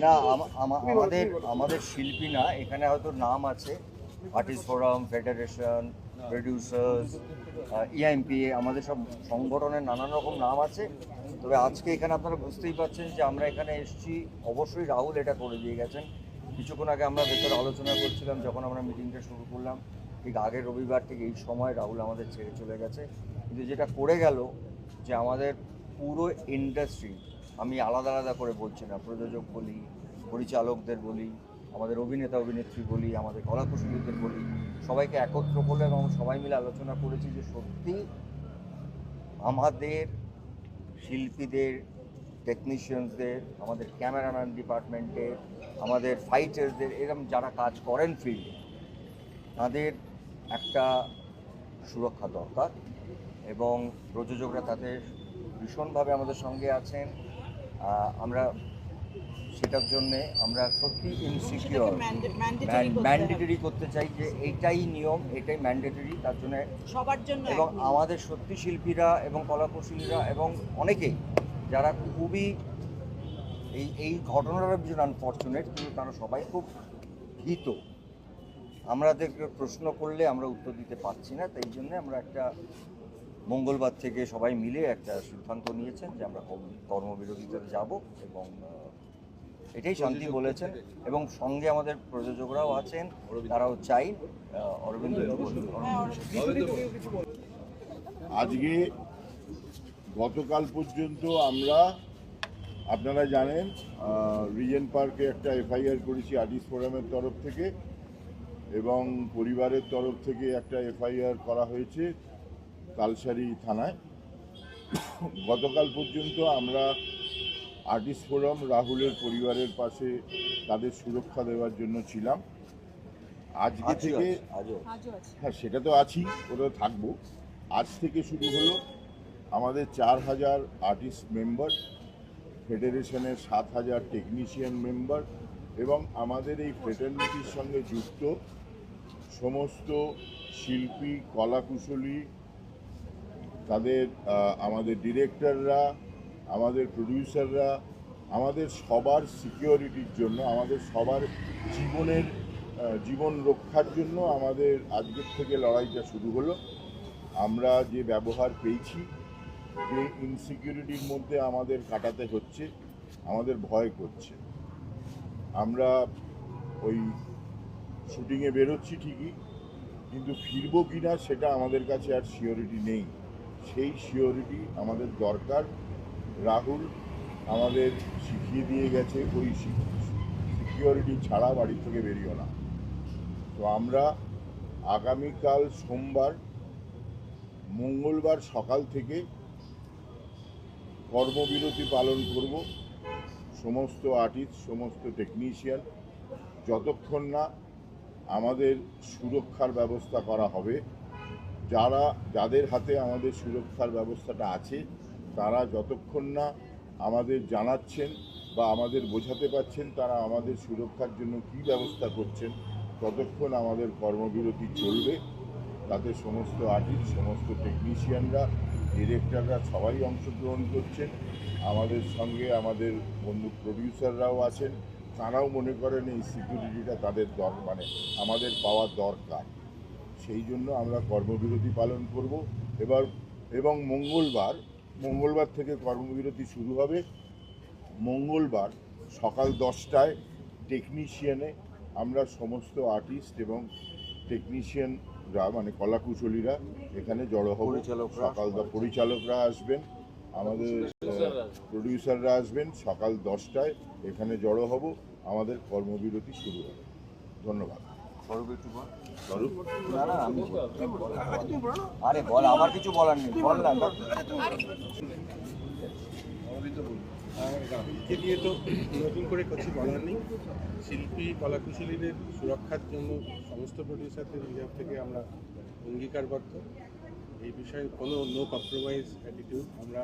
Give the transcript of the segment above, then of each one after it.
না আমাদের আমাদের শিল্পী না, এখানে হয়তো নাম আছে আর্টিস্ট ফোরাম, ফেডারেশন, প্রডিউসার্স, ইআইএমপি, আমাদের সব সংগঠনের নানান রকম নাম আছে। তবে আজকে এখানে আপনারা বুঝতেই পারছেন যে আমরা এখানে এসেছি, অবশ্যই রাহুল এটা করে দিয়ে গেছেন। কিছুক্ষণ আগে আমরা ভেতরে আলোচনা করছিলাম, যখন আমরা মিটিংটা শুরু করলাম ঠিক আগের রবিবার ঠিক এই সময় রাহুল আমাদের ছেড়ে চলে গেছে। কিন্তু যেটা করে গেল যে আমাদের পুরো ইন্ডাস্ট্রি, আমি আলাদা আলাদা করে বলছি না, প্রযোজক বলি, পরিচালকদের বলি, আমাদের অভিনেতা অভিনেত্রী বলি, আমাদের কলাকুশলীদের বলি, সবাইকে একত্র করলে এবং সবাই মিলে আলোচনা করেছি যে সত্যি আমাদের শিল্পীদের, টেকনিশিয়ানসদের, আমাদের ক্যামেরাম্যান ডিপার্টমেন্টের, আমাদের ফাইটার্সদের, এরকম যারা কাজ করেন ফিল্ডে, তাদের একটা সুরক্ষা দরকার। এবং প্রযোজকরা তাতে ভীষণভাবে আমাদের সঙ্গে আছেন। আমরা সেটার জন্যে আমরা সত্যি ইনসিকিউর, ম্যান্ডেটরি করতে চাই যে এইটাই নিয়ম, এটাই ম্যান্ডেটরি তার জন্য সবার জন্য। এবং আমাদের সত্যি শিল্পীরা এবং কলাকুশলীরা এবং অনেকেই যারা খুবই এই ঘটনাটা ভীষণ আনফর্চুনেট, কিন্তু তারা সবাই খুব ভীত। আমাদেরকে প্রশ্ন করলে আমরা উত্তর দিতে পারছি না, তাই জন্য আমরা একটা মঙ্গলবার থেকে সবাই মিলে একটা সিদ্ধান্ত নিয়েছেন যে আমরা কর্মবিরতিতে যাব এবং এটাই শান্তি বলেছেন। এবং সঙ্গে আমাদের প্রযোজকরাও আছেন, তারাও চাই। অরবিন্দ আজকে গতকাল পর্যন্ত আমরা, আপনারা জানেন, রিজেন্ট পার্কে একটা এফআইআর করেছি আর্টিস্ট ফোরামের তরফ থেকে, এবং পরিবারের তরফ থেকে একটা এফআইআর করা হয়েছে তালসারি থানায়। গতকাল পর্যন্ত আমরা আর্টিস্ট ফোরাম রাহুলের পরিবারের পাশে তাদের সুরক্ষা দেওয়ার জন্য ছিলাম। আজকে থেকে, হ্যাঁ সেটা তো আছি, ওটা থাকবো। আজ থেকে শুরু হলো আমাদের 4000 আর্টিস্ট মেম্বার, ফেডারেশনের 7000 টেকনিশিয়ান মেম্বার, এবং আমাদের এই ফ্রেটার্নিটির সঙ্গে যুক্ত সমস্ত শিল্পী, কলাকুশলী, তাদের আমাদের ডিরেক্টররা, আমাদের প্রডিউসাররা, আমাদের সবার সিকিউরিটির জন্য, আমাদের সবার জীবন রক্ষার জন্য আমাদের আজকের থেকে লড়াইটা শুরু হলো। আমরা যে ব্যবহার পেয়েছি, যে ইনসিকিউরিটির মধ্যে আমাদের কাটাতে হচ্ছে, আমাদের ভয় করছে। আমরা ওই শুটিংয়ে বেরোচ্ছি ঠিকই, কিন্তু ফিরবো কিনা সেটা আমাদের কাছে আর সিওরিটি নেই। সেই সিওরিটি আমাদের দরকার। রাহুল আমাদের শিখিয়ে দিয়ে গেছে, ওই সিকিউরিটি ছাড়া বাড়ি থেকে বেরিও না। তো আমরা আগামীকাল সোমবার, মঙ্গলবার সকাল থেকে কর্মবিরতি পালন করব। সমস্ত আর্টিস্ট, সমস্ত টেকনিশিয়ান, যতক্ষণ না আমাদের সুরক্ষার ব্যবস্থা করা হবে, যাদের হাতে আমাদের সুরক্ষার ব্যবস্থাটা আছে, তারা যতক্ষণ না আমাদের জানাচ্ছেন বা আমাদের বোঝাতে পারছেন তারা আমাদের সুরক্ষার জন্য কী ব্যবস্থা করছেন, ততক্ষণ আমাদের কর্মবিরতি চলবে। তাতে সমস্ত আর্টিস্ট, সমস্ত টেকনিশিয়ানরা, ডিরেক্টররা সবাই অংশগ্রহণ করছেন। আমাদের সঙ্গে আমাদের বন্ধু প্রডিউসাররাও আছেন, তারাও মনে করেন এই সিকিউরিটিটা তাদের মানে আমাদের পাওয়া দরকার। সেই জন্য আমরা কর্মবিরতি পালন করব। এবং মঙ্গলবার থেকে কর্মবিরতি শুরু হবে। মঙ্গলবার সকাল 10টায় টেকনিশিয়ানে আমরা সমস্ত আর্টিস্ট এবং টেকনিশিয়ানরা, মানে কলাকুশলীরা এখানে জড়ো হব। সকাল পরিচালকরা আসবেন, আমাদের প্রডিউসাররা আসবেন। সকাল 10টায় এখানে জড়ো হব, আমাদের কর্মবিরতি শুরু হবে। ধন্যবাদ। আরে বল, আমার কিছু বলার নেই, বল না। এ নিয়ে তো নতুন করে কিছু বলার নেই। শিল্পী, কলাকুশলীদের সুরক্ষার জন্য সমস্ত প্রডিউসারদের বিভাগ থেকে আমরা অঙ্গীকারবদ্ধ। এই বিষয়ে কোনো নো কম্প্রোমাইজ অ্যাটিটিউড। আমরা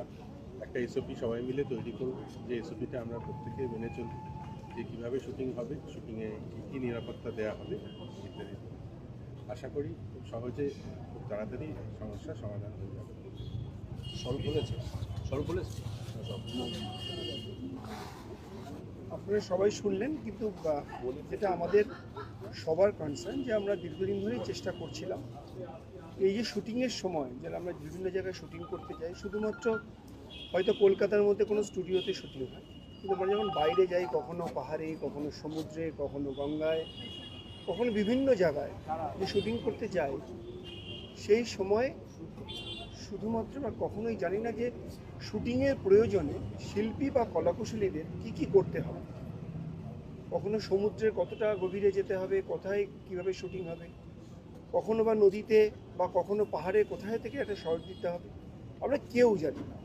একটা এসওপি সবাই মিলে তৈরি করব, যে এসওপিটা আমরা প্রত্যেকে মেনে চলব, যে কীভাবে শুটিং হবে, শুটিংয়ে কী নিরাপত্তা দেওয়া হবে ইত্যাদি। আশা করি খুব সহজে, খুব তাড়াতাড়ি সমস্যার সমাধান হয়ে যাবে। সলভ বলেছে আপনারা সবাই শুনলেন, কিন্তু যেটা আমাদের সবার কনসার্ন যে আমরা দীর্ঘদিন ধরেই চেষ্টা করছিলাম এই যে শুটিংয়ের সময় যারা আমরা বিভিন্ন জায়গায় শুটিং করতে যাই, শুধুমাত্র হয়তো কলকাতার মধ্যে কোনো স্টুডিওতে শুটিং হয়, কিন্তু আমরা যখন বাইরে যাই, কখনো পাহাড়ে, কখনো সমুদ্রে, কখনো গঙ্গায়, কখনো বিভিন্ন জায়গায় যে শুটিং করতে যাই, সেই সময় শুধুমাত্র আমরা কখনোই জানি না যে শুটিংয়ের প্রয়োজনে শিল্পী বা কলাকুশলীদের কী কী করতে হবে। কখনো সমুদ্রের কতটা গভীরে যেতে হবে, কোথায় কীভাবে শুটিং হবে, কখনো বা নদীতে বা কখনো পাহাড়ে কোথায় থেকে একটা শট দিতে হবে, আমরা কেউ জানি না।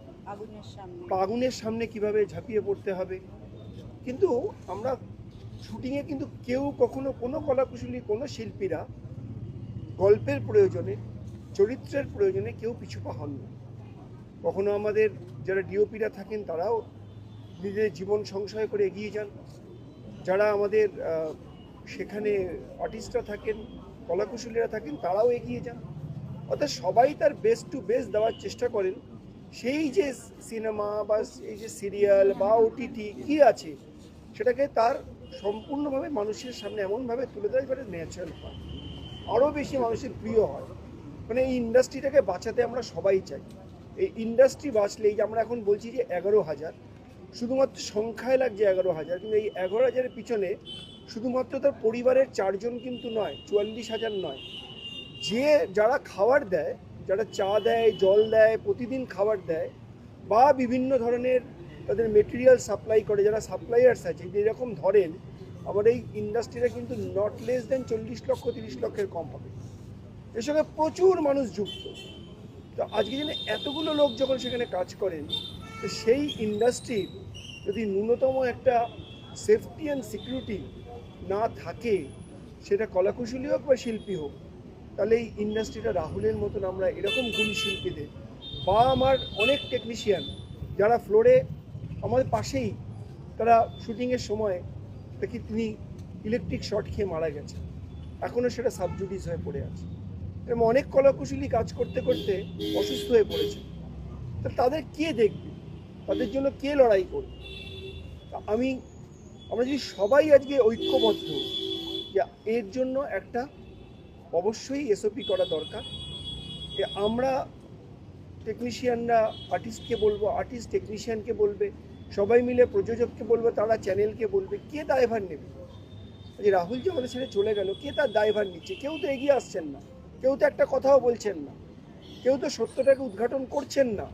আগুনের সামনে কিভাবে ঝাঁপিয়ে পড়তে হবে, কিন্তু আমরা শুটিংয়ে কিন্তু কেউ কখনো কোনো কলাকুশলী, কোনো শিল্পীরা গল্পের প্রয়োজনে, চরিত্রের প্রয়োজনে কেউ পিছুপা হন না। কখনো আমাদের যারা ডিওপিরা থাকেন তারাও নিজের জীবন সংশয় করে এগিয়ে যান, যারা আমাদের সেখানে আর্টিস্টরা থাকেন, কলাকুশলীরা থাকেন, তারাও এগিয়ে যান। অর্থাৎ সবাই তার বেস্ট টু বেস্ট দেওয়ার চেষ্টা করেন। সেই যে সিনেমা বা এই যে সিরিয়াল বা ওটিটি কী আছে সেটাকে তার সম্পূর্ণভাবে মানুষের সামনে এমনভাবে তুলে দেয় যেটা ন্যাচারাল হয়, আরও বেশি মানুষের প্রিয় হয়। মানে এই ইন্ডাস্ট্রিটাকে বাঁচাতে আমরা সবাই চাই। এই ইন্ডাস্ট্রি বাঁচলেই, যে আমরা এখন বলছি যে 11,000, শুধুমাত্র সংখ্যায় লাগছে 11,000, কিন্তু এই 11,000-এর পিছনে শুধুমাত্র তার পরিবারের 4 জন কিন্তু নয়, 44,000 নয়, যে যারা খাবার দেয়, যারা চা দেয়, জল দেয়, প্রতিদিন খাবার দেয়, বা বিভিন্ন ধরনের তাদের মেটেরিয়াল সাপ্লাই করে, যারা সাপ্লায়ার্স আছে, যেরকম ধরেন আমার এই ইন্ডাস্ট্রিটা কিন্তু নট লেস দেন 40 লক্ষ 30 লক্ষের কম হবে। এর সঙ্গে প্রচুর মানুষ যুক্ত। তো আজকে যেন এতগুলো লোক যখন সেখানে কাজ করেন, তো সেই ইন্ডাস্ট্রির যদি ন্যূনতম একটা সেফটি অ্যান্ড সিকিউরিটি না থাকে, সেটা কলাকুশলী হোক বা শিল্পী হোক, তাহলে এই ইন্ডাস্ট্রিটা রাহুলের মতন আমরা এরকম গুণী শিল্পীদের, বা আমার অনেক টেকনিশিয়ান যারা ফ্লোরে আমাদের পাশেই, তারা শুটিংয়ের সময় দেখি তিনি ইলেকট্রিক শর্ট খেয়ে মারা গেছে, এখনও সেটা সাবজুডিস হয়ে পড়ে আছে। এবং অনেক কলাকুশলী কাজ করতে করতে অসুস্থ হয়ে পড়েছে। তো তাদের কে দেখবে, তাদের জন্য কে লড়াই করবে? আমরা যদি সবাই আজকে ঐক্যবদ্ধ, যে এর জন্য একটা অবশ্যই এসওপি করা দরকার। আমরা টেকনিশিয়ানরা আর্টিস্টকে বলবো, আর্টিস্ট টেকনিশিয়ানকে বলবে, সবাই মিলে প্রযোজককে বলবে, তারা চ্যানেলকে বলবে, কে দায়ভার নেবে? যে রাহুল যে আমাদের ছেড়ে চলে গেল, কে তার দায়ভার নিচ্ছে? কেউ তো এগিয়ে আসছেন না, কেউ তো একটা কথাও বলছেন না, কেউ তো সত্যটাকে উদ্ঘাটন করছেন না।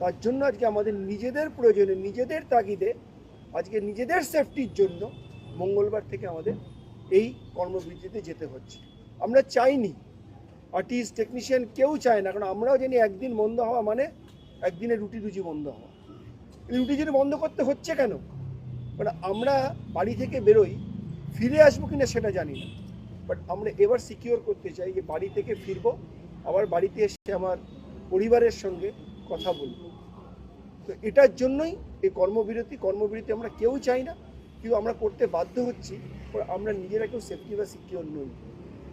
তার জন্য আজকে আমাদের নিজেদের প্রয়োজনে, নিজেদের তাগিদে, আজকে নিজেদের সেফটির জন্য মঙ্গলবার থেকে আমাদের এই কর্মবিরতিতে যেতে হচ্ছে। আমরা চাইনি, আর্টিস্ট টেকনিশিয়ান কেউ চায় না, কারণ আমরাও জানি একদিন বন্ধ হওয়া মানে একদিনে রুটি রুজি বন্ধ হওয়া। রুটি যদি বন্ধ করতে হচ্ছে কেন? মানে আমরা বাড়ি থেকে বেরোই, ফিরে আসবো কিনা সেটা জানি না, বাট আমরা এবার সিকিওর করতে চাই যে বাড়ি থেকে ফিরবো, আবার বাড়িতে এসে আমার পরিবারের সঙ্গে কথা বলবো। তো এটার জন্যই এই কর্মবিরতি আমরা কেউ চাই না, কিন্তু আমরা করতে বাধ্য হচ্ছি, আমরা নিজেরা কেউ সেফটি বা সিকিওর নই।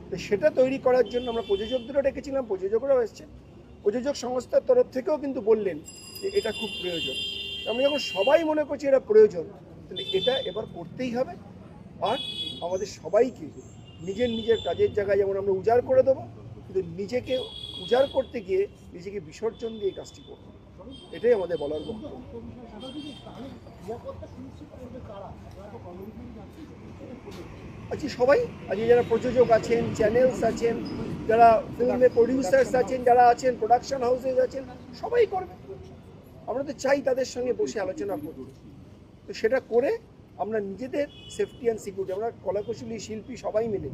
তো সেটা তৈরি করার জন্য আমরা প্রযোজকদেরও ডেকেছিলাম, প্রযোজকরাও এসছেন, প্রযোজক সংস্থার তরফ থেকেও কিন্তু বললেন যে এটা খুব প্রয়োজন। আমরা যখন সবাই মনে করছি এটা প্রয়োজন, তাহলে এটা এবার করতেই হবে। আর আমাদের সবাইকে নিজের কাজের জায়গায় যেমন আমরা উজাড় করে দেবো, কিন্তু নিজেকে উজাড় করতে গিয়ে নিজেকে বিসর্জন দিয়ে কাজটি করবো, এটাই আমাদের বলার বক্তব্য। আজকে সবাই, আজকে যারা প্রযোজক আছেন, চ্যানেলস আছেন, যারা ফিল্মে প্রডিউসার্স আছেন, যারা আছেন প্রোডাকশন হাউসেস আছেন, সবাই করবে। আমরা তো চাই তাদের সঙ্গে বসে আলোচনা করব। তো সেটা করে আমরা নিজেদের সেফটি অ্যান্ড সিকিউরিটি, আমরা কলাকুশলী শিল্পী সবাই মিলে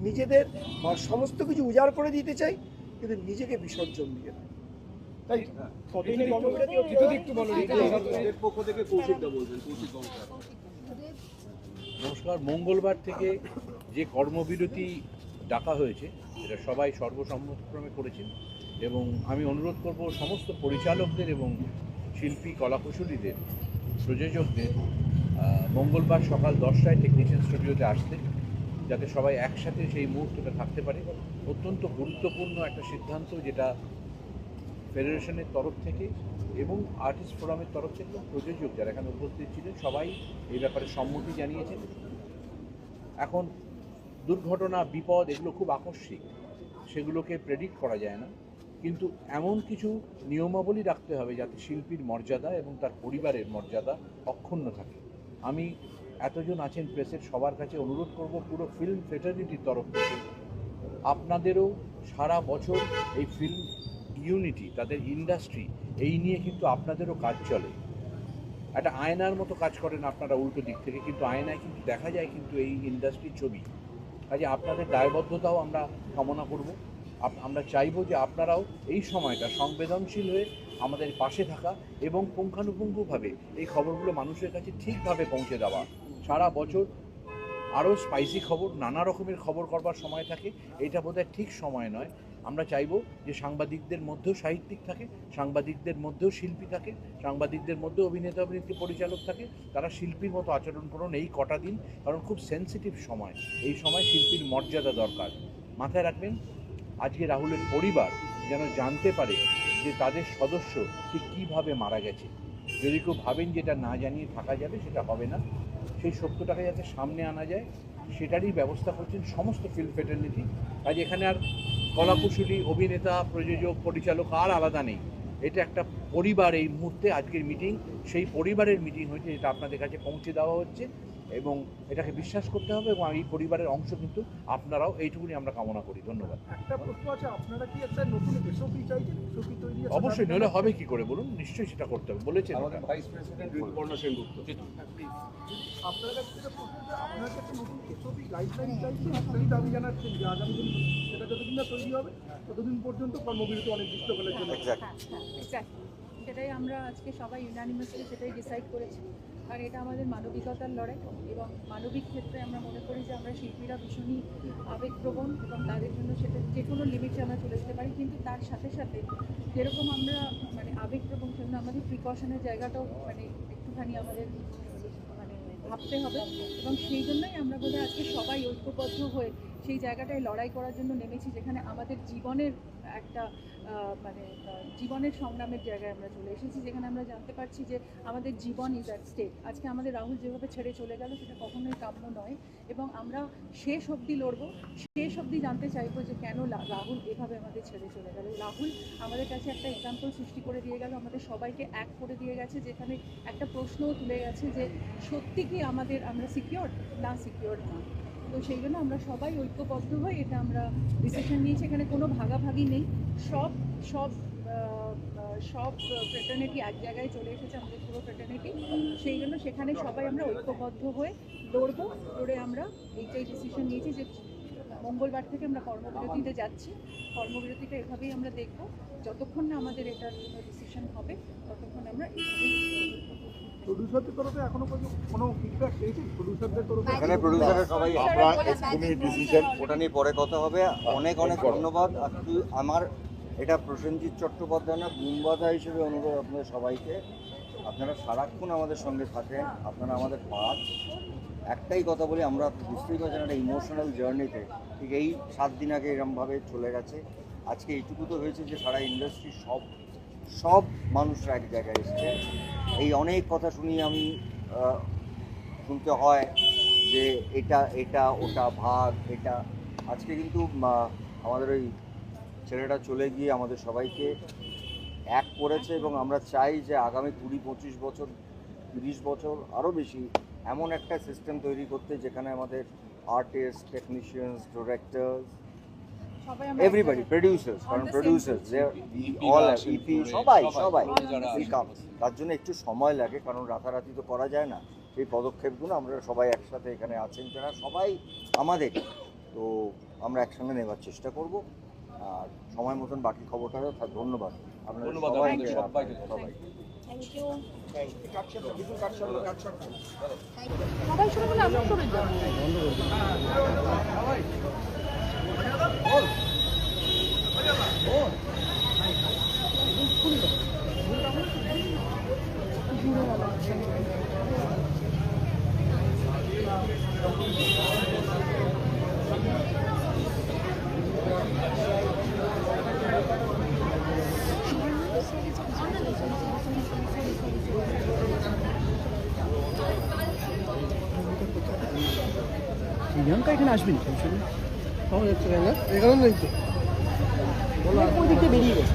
নিজেদের সমস্ত কিছু উজাড় করে দিতে চাই, কিন্তু নিজেকে বিসর্জন দিয়ে না। তাই নমস্কার। মঙ্গলবার থেকে যে কর্মবিরতি ডাকা হয়েছে, এটা সবাই সর্বসম্মতক্রমে করেছেন, এবং আমি অনুরোধ করব সমস্ত পরিচালকদের এবং শিল্পী কলাকুশলীদের, প্রযোজকদের মঙ্গলবার সকাল 10টায় টেকনিশিয়ান স্টুডিওতে আসতে, যাতে সবাই একসাথে সেই মুহূর্তটা থাকতে পারে। অত্যন্ত গুরুত্বপূর্ণ একটা সিদ্ধান্ত, যেটা ফেডারেশনের তরফ থেকে এবং আর্টিস্ট ফোরামের তরফ থেকে প্রযোজক যারা এখানে উপস্থিত ছিলেন সবাই এই ব্যাপারে সম্মতি জানিয়েছেন। এখন দুর্ঘটনা, বিপদ এগুলো খুব আকস্মিক, সেগুলোকে প্রেডিক্ট করা যায় না, কিন্তু এমন কিছু নিয়মাবলী রাখতে হবে যাতে শিল্পীর মর্যাদা এবং তার পরিবারের মর্যাদা অক্ষুণ্ণ থাকে। আমি এতজন আছেন প্রেসের সবার কাছে অনুরোধ করব, পুরো ফিল্ম ফ্রেটার্নিটির তরফ থেকে আপনাদেরও সারা বছর এই ফিল্ম ইউনিটি, তাদের ইন্ডাস্ট্রি, এই নিয়ে কিন্তু আপনাদেরও কাজ চলে। একটা আয়নার মতো কাজ করেন আপনারা উল্টো দিক থেকে, কিন্তু আয়নায় কিন্তু দেখা যায় কিন্তু এই ইন্ডাস্ট্রির ছবি। কাজে আপনাদের দায়বদ্ধতাও আমরা কামনা করব। আমরা চাইব যে আপনারাও এই সময়টা সংবেদনশীল হয়ে আমাদের পাশে থাকা এবং পুঙ্খানুপুঙ্খভাবে এই খবরগুলো মানুষের কাছে ঠিকভাবে পৌঁছে দেওয়া। সারা বছর আরও স্পাইসি খবর, নানা রকমের খবর করবার সময় থাকে, এটা বোধহয় ঠিক সময় নয়। আমরা চাইব যে সাংবাদিকদের মধ্যেও সাহিত্যিক থাকে, সাংবাদিকদের মধ্যেও শিল্পী থাকে, সাংবাদিকদের মধ্যেও অভিনেতা অভিনেত্রী পরিচালক থাকে। তারা শিল্পীর মতো আচরণ করুন এই কটা দিন, কারণ খুব সেন্সিটিভ সময়। এই সময় শিল্পীর মর্যাদা দরকার। মাথায় রাখবেন, আজকে রাহুলের পরিবার যেন জানতে পারে যে তাদের সদস্য ঠিক কীভাবে মারা গেছে। যদি কেউ ভাবেন যেটা না জানিয়ে থাকা যাবে, সেটা হবে না। সেই সত্যটাকে যাতে সামনে আনা যায় সেটারই ব্যবস্থা করছেন সমস্ত ফিল্ম ফ্রেটার্নিটি। আজ এখানে আর কলাকুশলী, অভিনেতা, প্রযোজক, পরিচালক আর আলাদা নেই। এটা একটা পরিবার। এই মুহূর্তে আজকের মিটিং সেই পরিবারের মিটিং হয়েছে, যেটা আপনাদের কাছে পৌঁছে দেওয়া হচ্ছে এবং এটাকে বিশ্বাস করতে হবে এবং এই পরিবারের অংশ কিন্তু আপনারাও, এইটুকুনি আমরা কামনা করি। ধন্যবাদ। একটা প্রশ্ন আছে, আপনারা কি একটা নতুন এসওপি চাইছেন? এসওপি তৈরি আছে? অবশ্যই, নইলে হবে কি করে বলুন? নিশ্চয়ই সেটা করতে হবে, বলেছেন। আপনার কাছ থেকে প্রশ্ন যে আপনার কাছে নতুন এসওপি গাইডলাইন চাইছেন, আপনারই দাবি জানাচ্ছেন যে আগামী দিন সেটা যতদিন না তৈরি হবে ততদিন পর্যন্ত কর্মবিরতি অনির্দিষ্ট ফেলার জন্য। সেটাই আমরা আজকে সবাই ইউনানিমাসলি সেটাই ডিসাইড করেছি। আর এটা আমাদের মানবিকতার লড়াই এবং মানবিক ক্ষেত্রে আমরা মনে করি যে আমরা শিল্পীরা ভীষণই আবেগপ্রবণ এবং তাদের জন্য সেটা যে কোনো লিমিটে আমরা চলে যেতে পারি, কিন্তু তার সাথে সাথে যেরকম আমরা মানে আবেগপ্রবণ জন্য আমাদের প্রিকশনের জায়গাটাও মানে একটুখানি আমাদের মানে ভাবতে হবে এবং সেই জন্যই আমরা বোধহয় আজকে সবাই ঐক্যবদ্ধ হয়ে সেই জায়গাটায় লড়াই করার জন্য নেমেছি, যেখানে আমাদের জীবনের একটা মানে জীবনের সংগ্রামের জায়গায় আমরা চলে এসেছি, যেখানে আমরা জানতে পারছি যে আমাদের জীবন ইজ অ্যাট স্টেক। আজকে আমাদের রাহুল যেভাবে ছেড়ে চলে গেল সেটা কখনোই কাম্য নয় এবং আমরা শেষ অবধি লড়বো, শেষ অবধি জানতে চাইবো যে কেন রাহুল এভাবে আমাদের ছেড়ে চলে গেল। রাহুল আমাদের কাছে একটা এক্সাম্পল সৃষ্টি করে দিয়ে গেল, আমাদের সবাইকে এক করে দিয়ে গেছে, যেখানে একটা প্রশ্নও তুলে গেছে যে সত্যি কি আমরা সিকিওর না সিকিওর না। তো সেই জন্য আমরা সবাই ঐক্যবদ্ধ হয়ে এটা আমরা ডিসিশন নিয়েছি। এখানে কোনো ভাগাভাগি নেই, সব ফ্রেটার্নিটি এক জায়গায় চলে এসেছে, আমাদের পুরো ফ্রেটার্নিটি। সেই জন্য সেখানে সবাই আমরা ঐক্যবদ্ধ হয়ে লড়ে আমরা এইটাই ডিসিশন নিয়েছি যে মঙ্গলবার থেকে আমরা কর্মবিরতিতে যাচ্ছি। কর্মবিরতিটা এভাবেই আমরা দেখব, যতক্ষণ না আমাদের এটার কোনো ডিসিশন হবে ততক্ষণ আমরা প্রডিউসারদের তরফে এখনো পর্যন্ত কোনো ফিডব্যাক পেয়েছেন? প্রডিউসারদের তরফে এখানে প্রডিউসারের সবাই আমরা এক্ষুনি ডিসিশন ওটা নিয়ে পরে কথা হবে। অনেক অনেক ধন্যবাদ। আর আমার এটা প্রসেনজিৎ চট্টোপাধ্যায় না, গুম্বাদা হিসেবে অনুরোধ আপনাদের সবাইকে, আপনারা সারাক্ষণ আমাদের সঙ্গে থাকেন, আপনারা আমাদের পাঁচ। একটাই কথা বলি, আমরা বুঝতেই পারছেন একটা ইমোশনাল জার্নিতে, ঠিক এই 7 দিন আগে এরমভাবে চলে গেছে। আজকে এইটুকু তো হয়েছে যে সারা ইন্ডাস্ট্রির সব মানুষরা এক জায়গায় এসছে। এই অনেক কথা শুনি আমি, শুনতে হয় যে এটা ওটা ভাগ এটা। আজকে কিন্তু আমাদের ওই ছেলেটা চলে গিয়ে আমাদের সবাইকে এক করেছে এবং আমরা চাই যে আগামী 20-25 বছর, 30 বছর আরও বেশি এমন একটা সিস্টেম তৈরি করতে, যেখানে আমাদের artist, technicians, directors, everybody, producers, কারণ প্রডিউসার্স অল ইপি সবাই ওয়েলকাম। তার জন্য একটু সময় লাগে, কারণ রাতারাতি তো করা যায় না। সেই পদক্ষেপগুলো আমরা সবাই একসাথে এখানে আছেন যারা সবাই আমাদের, তো আমরা একসঙ্গে নেওয়ার চেষ্টা করব। আর সময় মতন বাকি খবরটা ধন্যবাদ আপনাদের সবাইকে। সবাই শুনে বলে আমরা সরে যাব। প্রিয়াঙ্কা এখানে আসবেন পাওয়া যাচ্ছে না এখানে নেই তো ওই দিকে বেরিয়ে গেছে